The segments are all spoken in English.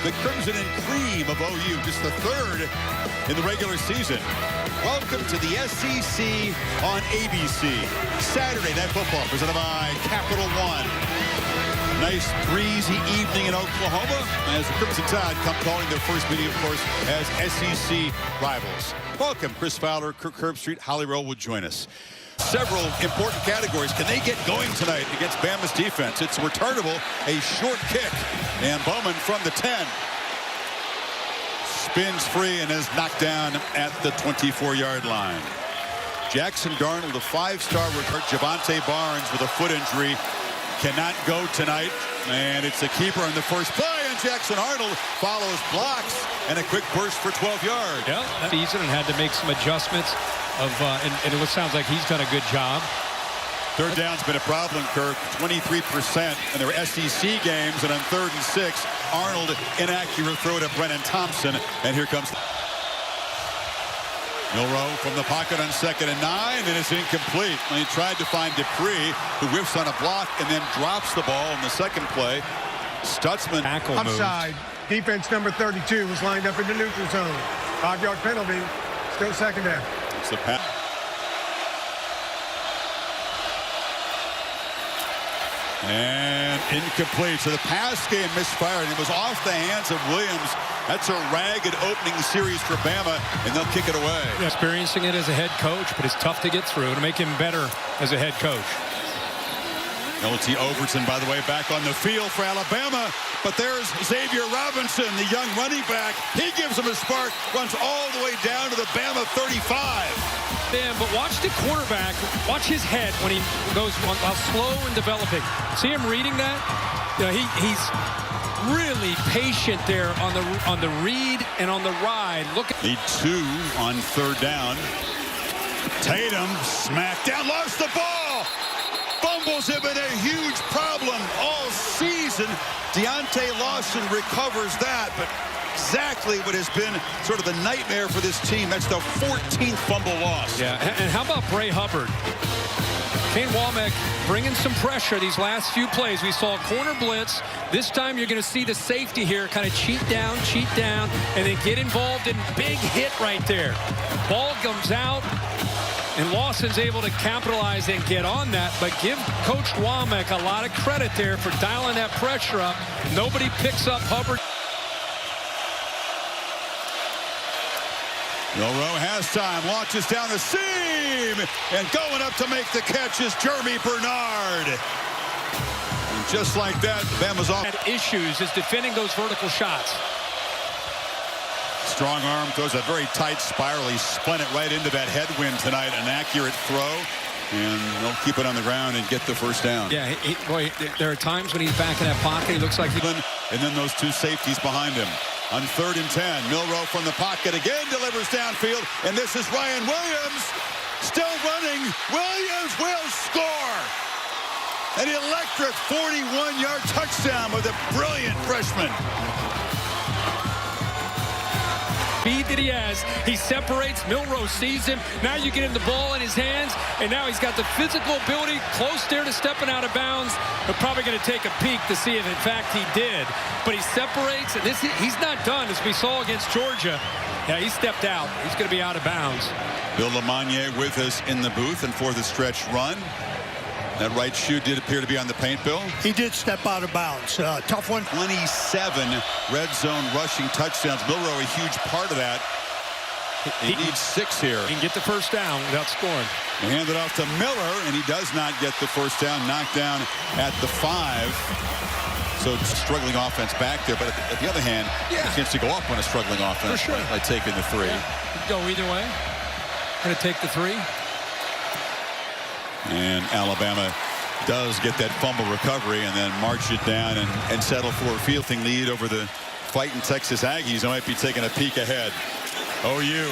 the Crimson and Cream of OU, just the third in the regular season. Welcome to the SEC on ABC. Saturday Night Football presented by Capital One. Nice breezy evening in Oklahoma as the Crimson Tide come calling their first meeting, of course, as SEC rivals. Welcome, Chris Fowler, Kirk Herbstreit, Holly Rowe will join us. Several important categories. Can they get going tonight against Bama's defense? It's returnable, a short kick, and Bowman from the 10 spins free and is knocked down at the 24-yard line. Jackson Darnold, a five-star recruit. Javante Barnes with a foot injury cannot go tonight, and it's a keeper in the first play, and Jackson Arnold follows blocks and a quick burst for 12 yards. Yeah, that season and had to make some adjustments and it sounds like he's done a good job. Third down's been a problem, Kirk. 23% in their SEC games, and on 3rd and 6, Arnold inaccurate throw to Brennan Thompson, and here comes Milroe from the pocket on 2nd and 9, and it's incomplete. And he tried to find Dupree, who whiffs on a block and then drops the ball in the second play. Stutzman offside. Defense number 32 was lined up in the neutral zone. 5-yard penalty. Still second down. It's the pass. And incomplete. So the pass game misfired. It was off the hands of Williams. That's a ragged opening series for Bama, and they'll kick it away. Experiencing it as a head coach, but it's tough to get through to make him better as a head coach. L.T. Overton, by the way, back on the field for Alabama. But there's Xavier Robinson, the young running back. He gives him a spark, runs all the way down to the Bama 35. Dan, but watch the quarterback, watch his head when he goes while slow and developing. See him reading that? You know, he's really patient there on the read and on the ride. Look at Lead 2 on 3rd down. Tatum smacked down, lost the ball. Fumbles have been a huge problem all season. Deontay Lawson recovers that, but exactly what has been sort of the nightmare for this team. That's the 14th fumble loss. Yeah, and how about Bray Hubbard? Kane Womack bringing some pressure these last few plays. We saw a corner blitz. This time you're going to see the safety here kind of cheat down, and then get involved in big hit right there. Ball comes out, and Lawson's able to capitalize and get on that, but give Coach Womack a lot of credit there for dialing that pressure up. Nobody picks up Hubbard. Milroe has time, launches down the seam, and going up to make the catch is Jeremy Bernard. And just like that, Bama's off. Had issues is defending those vertical shots. Strong arm, throws a very tight spiral. He spun it right into that headwind tonight. An accurate throw, and they'll keep it on the ground and get the first down. Yeah, boy, there are times when he's back in that pocket. He looks like he... And then those two safeties behind him. On 3rd and 10, Milroe from the pocket again delivers downfield, and this is Ryan Williams still running. Williams will score. An electric 41-yard touchdown with a brilliant freshman. Speed that he has, he separates. Milroe sees him. Now you get him the ball in his hands, and now he's got the physical ability close there to stepping out of bounds. They're probably going to take a peek to see if in fact he did, but he separates, and he's not done, as we saw against Georgia. Yeah, he stepped out. He's going to be out of bounds. Bill LeMonnier with us in the booth, and for the stretch run, that right shoe did appear to be on the paint, Bill. He did step out of bounds. Tough one. 27 red zone rushing touchdowns. Milroe a huge part of that. He needs 6 here. He can get the first down without scoring. They hand it off to Miller, and he does not get the first down. Knocked down at the 5. So it's a struggling offense back there. But at the other hand, a chance to go up on a struggling offense by taking the 3. Yeah. Go either way. Going to take the 3. And Alabama does get that fumble recovery and then march it down and settle for a field-thing lead over the fighting Texas Aggies. I might be taking a peek ahead. OU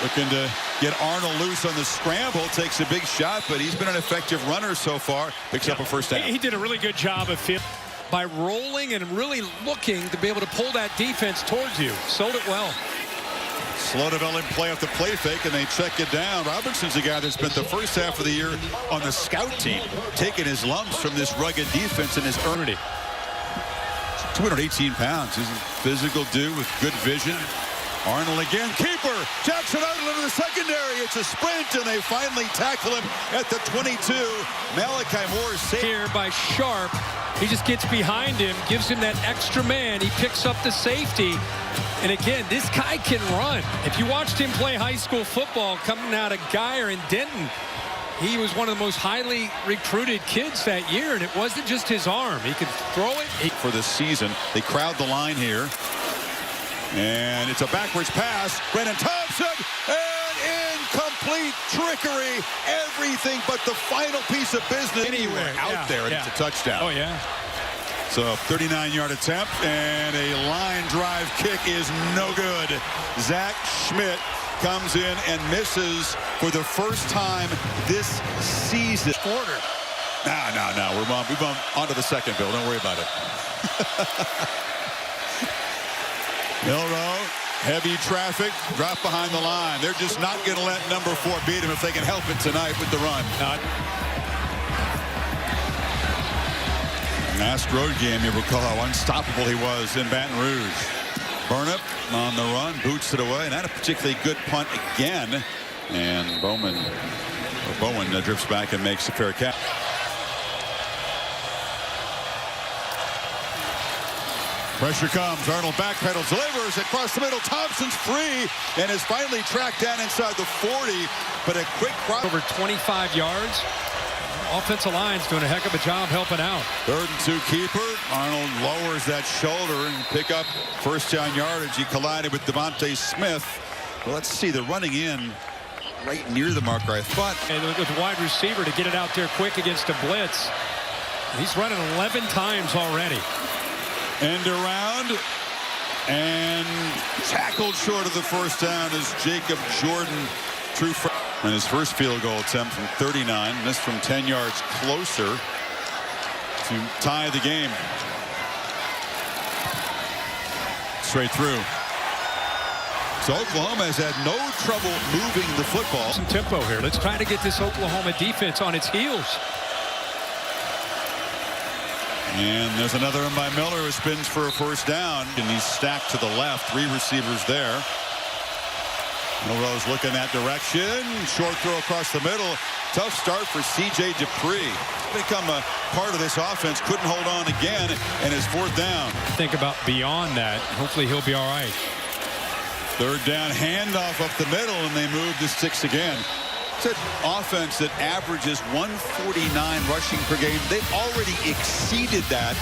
looking to get Arnold loose on the scramble. Takes a big shot, but he's been an effective runner so far. Picks up a first down. He did a really good job of by rolling and really looking to be able to pull that defense towards you. Sold it well. Slow developing play off the play fake, and they check it down. Robinson's the guy that spent the first half of the year on the scout team, taking his lumps from this rugged defense in his earnity. 218 pounds. He's a physical dude with good vision. Arnold again, keeper. Jackson Arnold into the secondary. It's a sprint, and they finally tackle him at the 22. Malachi Moore saved here by Sharp. He just gets behind him, gives him that extra man. He picks up the safety. And again, this guy can run. If you watched him play high school football coming out of Geyer and Denton, he was one of the most highly recruited kids that year, and it wasn't just his arm. He could throw it. for the season. They crowd the line here. And it's a backwards pass. Brennan Thompson, and incomplete trickery. Everything but the final piece of business. Anywhere out there, and it's a touchdown. Oh, yeah. So 39-yard attempt, and a line drive kick is no good. Zach Schmidt comes in and misses for the first time this season. Quarter. No. We're on to the second, Bill. Don't worry about it. Milroe, heavy traffic, drop behind the line. They're just not going to let number 4 beat him if they can help it tonight with the run. Last road game, you recall how unstoppable he was in Baton Rouge. Burnip on the run, boots it away. Not a particularly good punt again. And Bowen drifts back and makes a fair catch. Pressure comes. Arnold backpedals, delivers across the middle. Thompson's free and is finally tracked down inside the 40. But a quick cross. Over 25 yards. Offensive line's doing a heck of a job helping out. 3rd and 2 keeper. Arnold lowers that shoulder and pick up first down yardage. He collided with Devontae Smith. Well, let's see the running in right near the marker, I thought. And with the wide receiver to get it out there quick against a blitz. He's running 11 times already. End around and tackled short of the first down is Jacob Jordan. True freshman. And his first field goal attempt from 39, missed from 10 yards closer to tie the game. Straight through. So Oklahoma has had no trouble moving the football. Some tempo here. Let's try to get this Oklahoma defense on its heels. And there's another one by Miller who spins for a first down. And he's stacked to the left. 3 receivers there. Milroe's looking that direction. Short throw across the middle. Tough start for C.J. Dupree. Become a part of this offense. Couldn't hold on again. And is 4th down. Think about beyond that. Hopefully he'll be all right. 3rd down handoff up the middle. And they move to 6 again. It's an offense that averages 149 rushing per game. They've already exceeded that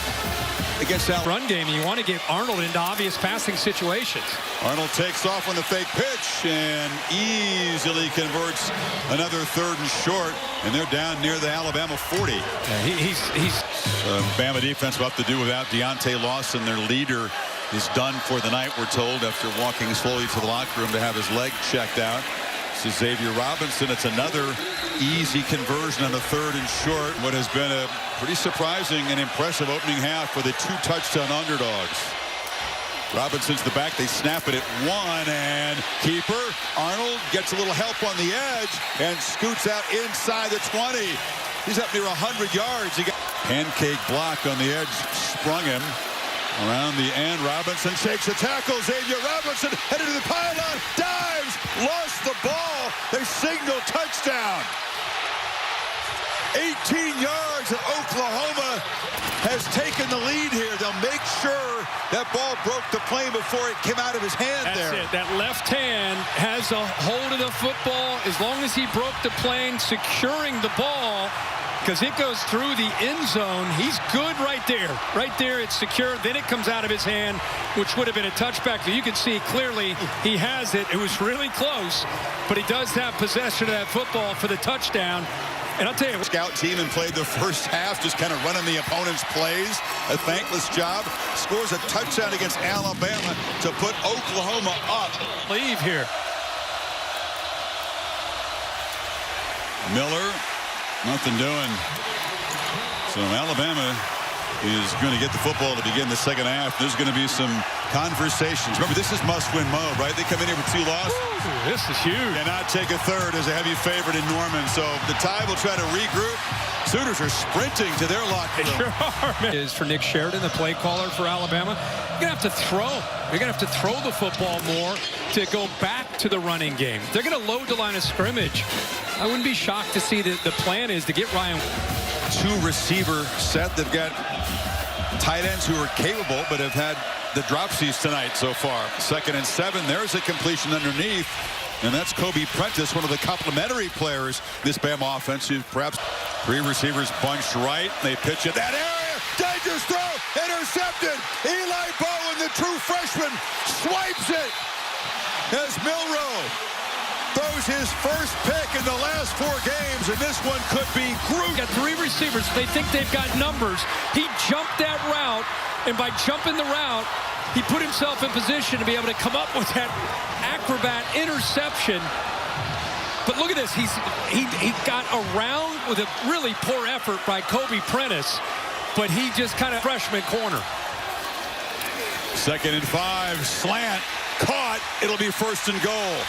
against that run game. You want to get Arnold into obvious passing situations. Arnold takes off on the fake pitch and easily converts another 3rd and short. And they're down near the Alabama 40. Yeah, Bama defense will have to do without Deontay Lawson. Their leader is done for the night, we're told, after walking slowly to the locker room to have his leg checked out. This is Xavier Robinson. It's another easy conversion on the 3rd and short. What has been a pretty surprising and impressive opening half for the 2-touchdown underdogs. Robinson's the back. They snap it at 1, and keeper Arnold gets a little help on the edge and scoots out inside the 20. He's up near 100 yards. He got pancake block on the edge, sprung him. Around the end, Robinson shakes a tackle. Xavier Robinson headed to the pylon, dives, lost the ball. They signal touchdown. 18 yards, and Oklahoma has taken the lead here. They'll make sure that ball broke the plane before it came out of his hand. That's it. That left hand has a hold of the football. As long as he broke the plane, securing the ball, because it goes through the end zone. He's good right there. Right there, it's secure. Then it comes out of his hand, which would have been a touchback. So you can see clearly he has it. It was really close, but he does have possession of that football for the touchdown. And I'll tell you, scout team and played the first half, just kind of running the opponent's plays. A thankless job. Scores a touchdown against Alabama to put Oklahoma up. Leave here. Miller. Nothing doing. So Alabama is going to get the football to begin the second half. There's going to be some conversations. Remember, this is must-win mode, right? They come in here with 2 losses. This is huge. Cannot take a third as a heavy favorite in Norman. So the Tide will try to regroup, Sooners are sprinting to their locker room. Sure are. Is for Nick Sheridan, the play caller for Alabama. You're going to have to throw. You're going to have to throw the football more to go back to the running game. They're going to load the line of scrimmage. I wouldn't be shocked to see that the plan is to get Ryan. Two receiver set. They've got tight ends who are capable but have had the dropsies tonight so far. 2nd and 7. There's a completion underneath. And that's Kobe Prentice, one of the complementary players this Bama offense, who perhaps 3 receivers bunched right. They pitch it that area. Dangerous throw. Intercepted. Eli Bowen, the true freshman, swipes it as Milroe throws his first pick in the last 4 games, and this one could be Groot. Got 3 receivers. They think they've got numbers. He jumped that route, and by jumping the route, he put himself in position to be able to come up with that acrobat interception. But look at this. He got around with a really poor effort by Kobe Prentice, but he just kind of freshman corner. 2nd and 5. Slant. Caught. It'll be 1st and goal.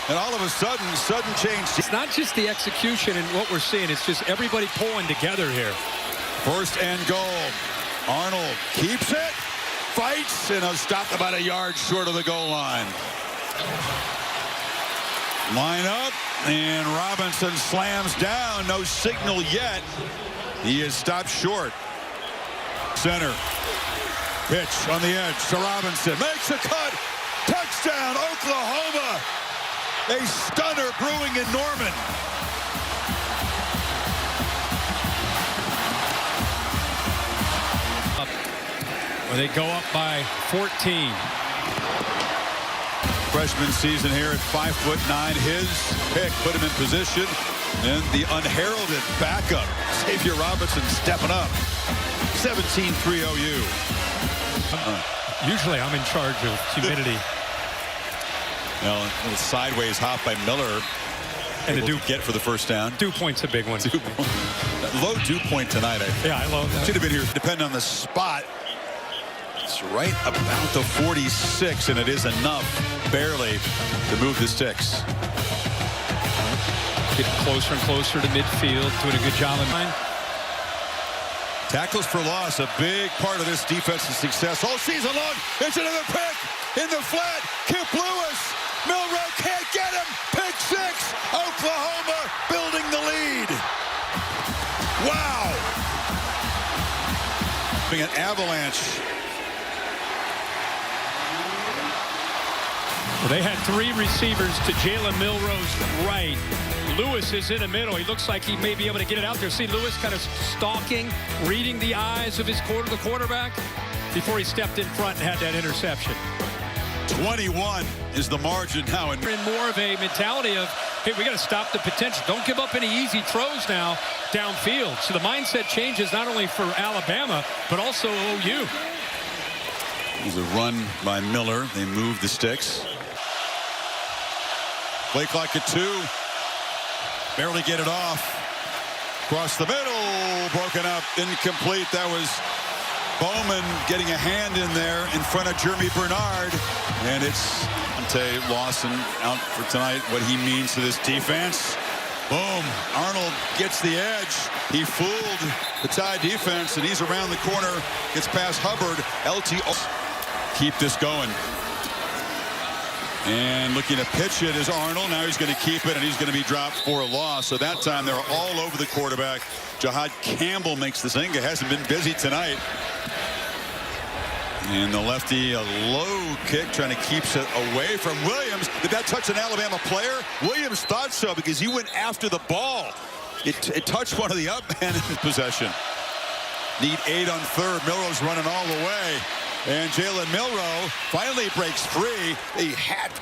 And all of a sudden change. It's not just the execution and what we're seeing. It's just everybody pulling together here. 1st and goal. Arnold keeps it. Fights, and stopped about a yard short of the goal line. Line up, and Robinson slams down. No signal yet. He is stopped short. Center. Pitch on the edge to Robinson. Makes a cut. Touchdown, Oklahoma. A stunner brewing in Norman. They go up by 14. Freshman season here at 5'9". His pick put him in position. And the unheralded backup, Xavier Robinson, stepping up. 17-3 OU. Usually I'm in charge of humidity. Well, a little sideways hop by Miller. And the get for the first down. Dew point's a big one. Low dew point tonight. Yeah, I love that. Should have been here. Depending on the spot. It's right about the 46, and it is enough, barely, to move the sticks. Getting closer and closer to midfield, doing a good job in mine. Tackles for loss, a big part of this defense's success all season long. It's another pick in the flat. Kip Lewis, Milroe can't get him. Pick 6. Oklahoma building the lead. Wow. Being an avalanche. Well, they had 3 receivers to Jalen Milroe's right. Lewis is in the middle. He looks like he may be able to get it out there. See Lewis kind of stalking, reading the eyes of the quarterback before he stepped in front and had that interception. 21 is the margin now. In more of a mentality of, hey, we got to stop the potential. Don't give up any easy throws now downfield. So the mindset changes not only for Alabama, but also OU. There's a run by Miller. They move the sticks. Play clock at 2. Barely get it off. Across the middle. Broken up. Incomplete. That was Bowman getting a hand in there in front of Jeremy Bernard. And it's Ante Lawson out for tonight. What he means to this defense. Boom. Arnold gets the edge. He fooled the Tide defense, and he's around the corner. Gets past Hubbard. LTO. Keep this going. And looking to pitch it is Arnold. Now he's going to keep it, and he's going to be dropped for a loss. So that time they're all over the quarterback. Jahad Campbell makes the thing. It hasn't been busy tonight. And the lefty, a low kick, trying to keep it away from Williams. Did that touch an Alabama player? Williams thought so because he went after the ball. It touched one of the up men in possession. Need 8 on 3rd. Milroe's running all the way. And Jalen Milroe finally breaks free. He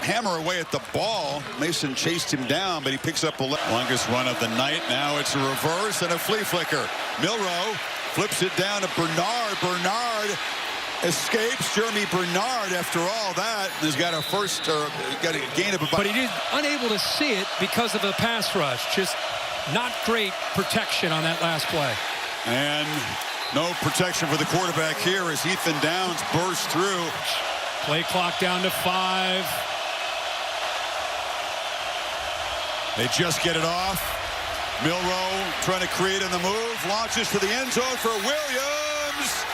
hammer away at the ball. Mason chased him down, but he picks up the longest run of the night. Now it's a reverse and a flea flicker. Milroe flips it down to Bernard. Bernard escapes. Jeremy Bernard, after all that, has got a got a gain of about. But he is unable to see it because of the pass rush. Just not great protection on that last play. And no protection for the quarterback here as Ethan Downs bursts through. Play clock down to 5. They just get it off. Milroe trying to create in the move. Launches to the end zone for Williams.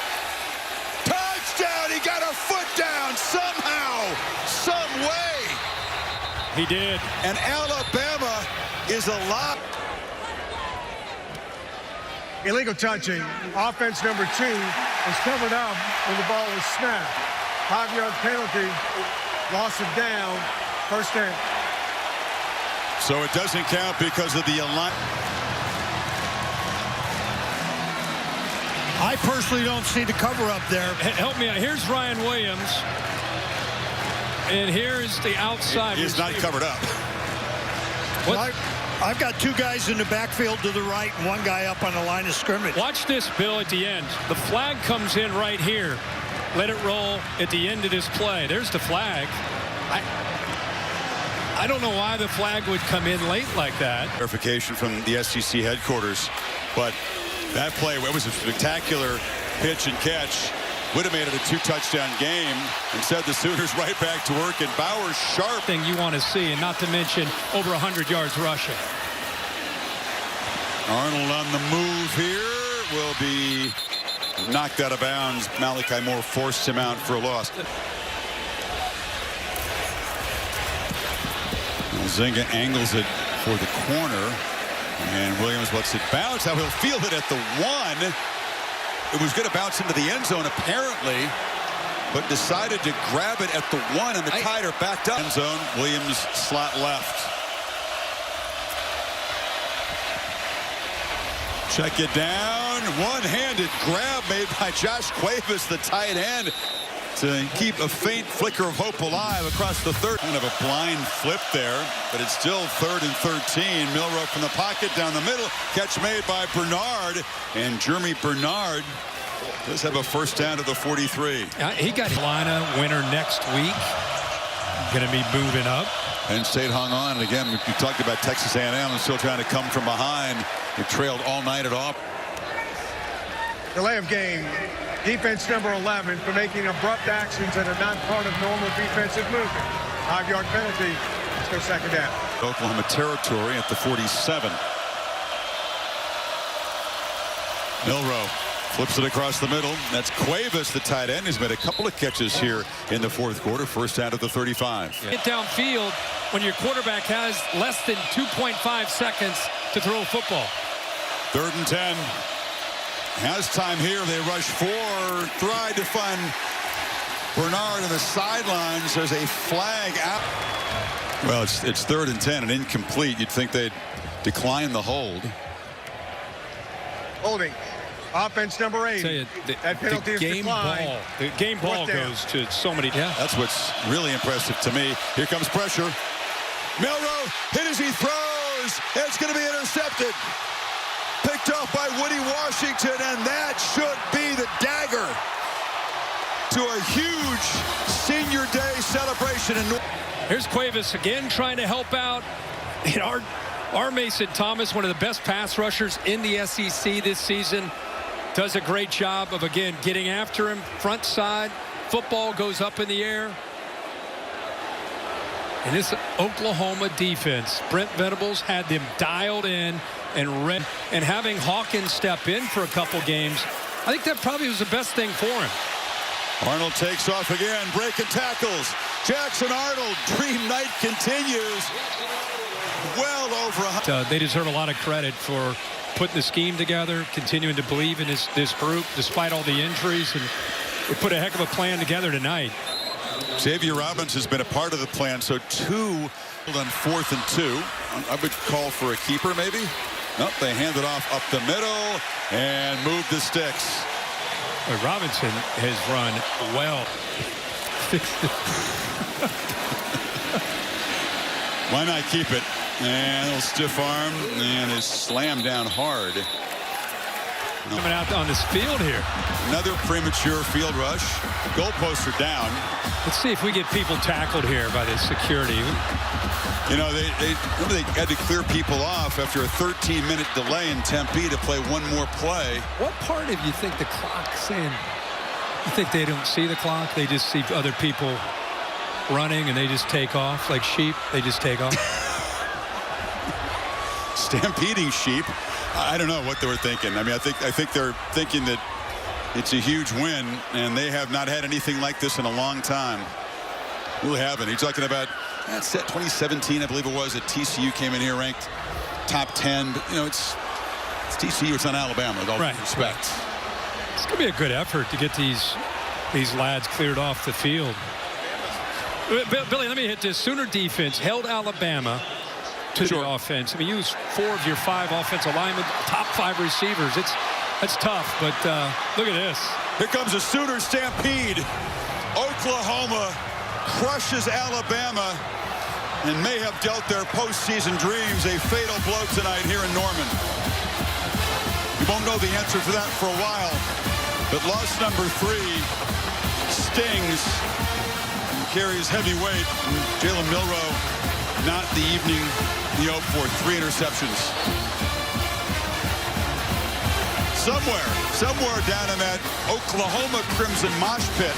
Touchdown! He got a foot down somehow, some way. He did. And Alabama is alive. Illegal touching. Offense number 2 was covered up when the ball was snapped. 5-yard penalty. Loss of down. First down. So it doesn't count because of the alignment. I personally don't see the cover up there. Help me out. Here's Ryan Williams. And here's the outside. He's not covered up. What? I've got 2 guys in the backfield to the right and 1 guy up on the line of scrimmage. Watch this, Bill, at the end. The flag comes in right here. Let it roll at the end of this play. There's the flag. I don't know why the flag would come in late like that. Verification from the SEC headquarters. But that play, it was a spectacular pitch and catch. Would have made it a 2-touchdown game and sent the Sooners right back to work. And Bowers sharp. Thing you want to see, and not to mention over 100 yards rushing. Arnold on the move here will be knocked out of bounds. Malachi Moore forced him out for a loss. Zinga angles it for the corner, and Williams lets it bounce. Now he'll field it at the 1. It was going to bounce into the end zone apparently, but decided to grab it at the 1, and the Tide are backed up. End zone. Williams slot left. Check it down. One-handed grab made by Josh Cuevas, the tight end, to keep a faint flicker of hope alive across the 3rd. Kind of a blind flip there, but it's still 3rd and 13. Milroe from the pocket down the middle. Catch made by Bernard, and Jeremy Bernard does have a first down to the 43. He got Carolina winner next week. Going to be moving up. Penn State hung on, and again, we talked about Texas A&M still trying to come from behind. They trailed all night at Auburn. Delay of game. Defense number 11 for making abrupt actions that are not part of normal defensive movement. 5-yard penalty. Let's go second down. Oklahoma territory at the 47. Milroe flips it across the middle. That's Cuevas, the tight end. He's made a couple of catches here in the 4th quarter. First down at the 35. Get downfield when your quarterback has less than 2.5 seconds to throw a football. 3rd and 10. Has time here. They rush 4. Tried to find Bernard on the sidelines. There's a flag out. Well, it's 3rd and 10 and incomplete. You'd think they'd decline the hold. Holding. Offense number 8. That penalty is declined. The game ball goes to so many. Yeah. That's what's really impressive to me. Here comes pressure. Milroe hit as he throws. It's going to be intercepted. Picked off by Woody Washington, and that should be the dagger to a huge senior day celebration. Here's Cuevas again trying to help out. And our Mason Thomas, one of the best pass rushers in the SEC this season, does a great job of, again, getting after him. Front side, football goes up in the air. And this Oklahoma defense, Brent Venables had them dialed in and having Hawkins step in for a couple games, I think that probably was the best thing for him. Arnold takes off again, breaking tackles. Jackson Arnold, dream night continues. Well over 100. They deserve a lot of credit for putting the scheme together, continuing to believe in this group despite all the injuries, and we put a heck of a plan together tonight. Xavier Robbins has been a part of the plan, so 2 on 4th and 2. I would call for a keeper maybe. Nope, they hand it off up the middle and move the sticks. Robinson has run well. Why not keep it? And a little stiff arm and is slammed down hard. Coming out on this field here. Another premature field rush. Goalposts are down. Let's see if we get people tackled here by the security. You know, they had to clear people off after a 13-minute delay in Tempe to play one more play. What part of you think the clock's in? You think they don't see the clock? They just see other people running and they just take off like sheep? They just take off? stampeding sheep. I don't know what they were thinking. I mean, I think they're thinking that it's a huge win, and they have not had anything like this in a long time. Really haven't. You're talking about that's 2017, I believe it was, that TCU came in here ranked top 10. But, you know, it's TCU. It's not Alabama. With all due respect. It's going to be a good effort to get these lads cleared off the field. Billy, let me hit this. Sooner defense held Alabama to the offense. I mean, use 4 of your 5 offensive linemen, top 5 receivers. That's tough, but look at this. Here comes a Sooner stampede. Oklahoma crushes Alabama and may have dealt their postseason dreams a fatal blow tonight here in Norman. We won't know the answer to that for a while, but loss number 3 stings and carries heavy weight. Jalen Milroe, not the evening he hoped for. 3 interceptions. Somewhere down in that Oklahoma Crimson mosh pit,